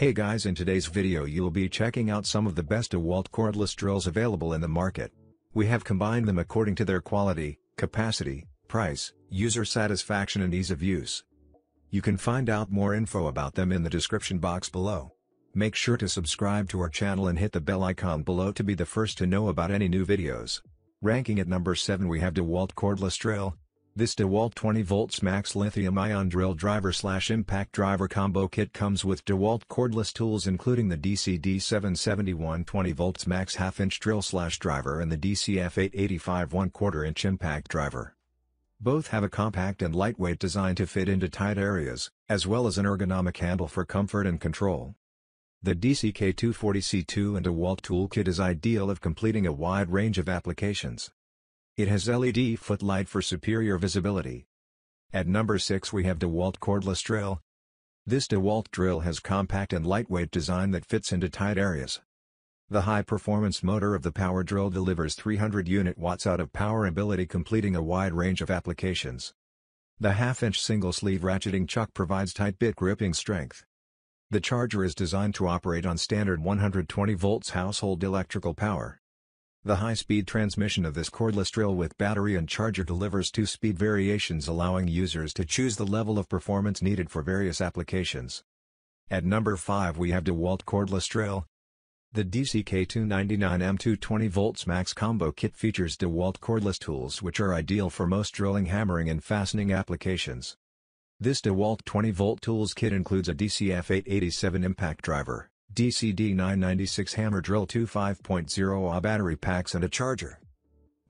Hey guys, in today's video you will be checking out some of the best Dewalt cordless drills available in the market. We have combined them according to their quality, capacity, price, user satisfaction and ease of use. You can find out more info about them in the description box below. Make sure to subscribe to our channel and hit the bell icon below to be the first to know about any new videos. Ranking at number 7 we have Dewalt Cordless Drill. This Dewalt 20V max Lithium Ion Drill Driver / Impact Driver combo kit comes with Dewalt cordless tools including the DC-D771 20V max half-inch drill / driver and the DC-F885 1/4 inch impact driver. Both have a compact and lightweight design to fit into tight areas, as well as an ergonomic handle for comfort and control. The DCK240C2 and Dewalt toolkit is ideal if completing a wide range of applications. It has LED footlight for superior visibility. At number 6 we have Dewalt Cordless Drill. This Dewalt drill has compact and lightweight design that fits into tight areas. The high-performance motor of the power drill delivers 300 unit watts out of power ability completing a wide range of applications. The half-inch single-sleeve ratcheting chuck provides tight bit gripping strength. The charger is designed to operate on standard 120 volts household electrical power. The high-speed transmission of this cordless drill with battery and charger delivers 2 speed variations allowing users to choose the level of performance needed for various applications. At number 5 we have Dewalt Cordless Drill. The DCK299M2 20V max combo kit features Dewalt cordless tools which are ideal for most drilling, hammering and fastening applications. This Dewalt 20V tools kit includes a DC-F887 impact driver, DC-D996 hammer drill, 2 5.0Ah battery packs and a charger.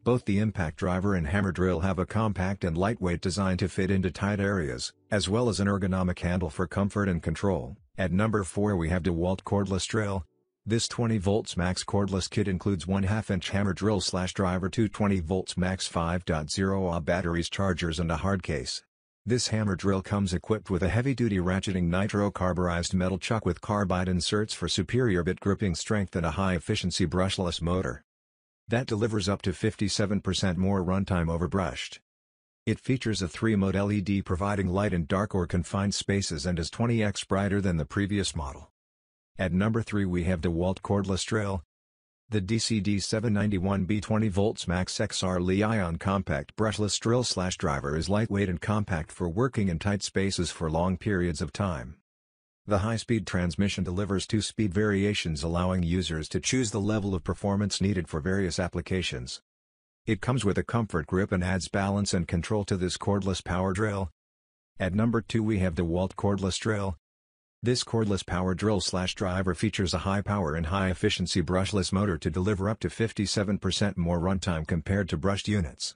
Both the impact driver and hammer drill have a compact and lightweight design to fit into tight areas, as well as an ergonomic handle for comfort and control. At number 4 we have Dewalt Cordless Drill. This 20V max cordless kit includes 1 half-inch hammer drill / driver, 2 20V max 5.0Ah batteries, chargers and a hard case. This hammer drill comes equipped with a heavy-duty ratcheting nitro-carburized metal chuck with carbide inserts for superior bit gripping strength and a high-efficiency brushless motor that delivers up to 57% more runtime over brushed. It features a 3-mode LED providing light in dark or confined spaces and is 20x brighter than the previous model. At number 3 we have Dewalt Cordless Drill. The DC-D791B 20V max XR Li-ion compact brushless drill / driver is lightweight and compact for working in tight spaces for long periods of time. The high-speed transmission delivers 2 speed variations allowing users to choose the level of performance needed for various applications. It comes with a comfort grip and adds balance and control to this cordless power drill. At number 2 we have Dewalt Cordless Drill. This cordless power drill / driver features a high-power and high-efficiency brushless motor to deliver up to 57% more runtime compared to brushed units.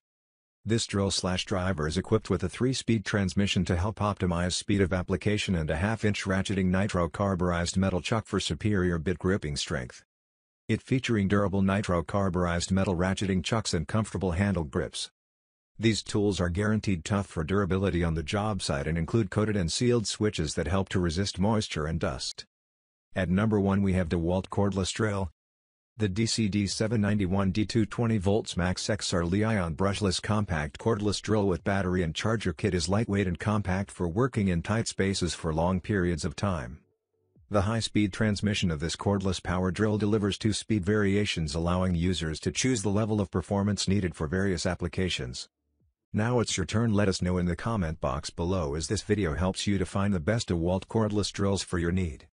This drill / driver is equipped with a 3-speed transmission to help optimize speed of application and a half-inch ratcheting nitro-carburized metal chuck for superior bit gripping strength. It featuring durable nitro-carburized metal ratcheting chucks and comfortable handle grips. These tools are guaranteed tough for durability on the job site and include coated and sealed switches that help to resist moisture and dust. At number 1 we have Dewalt Cordless Drill. The DC-D791D2 20V max XR Li-ion brushless compact cordless drill with battery and charger kit is lightweight and compact for working in tight spaces for long periods of time. The high-speed transmission of this cordless power drill delivers 2 speed variations allowing users to choose the level of performance needed for various applications. Now it's your turn. Let us know in the comment box below as this video helps you to find the best Dewalt cordless drills for your need.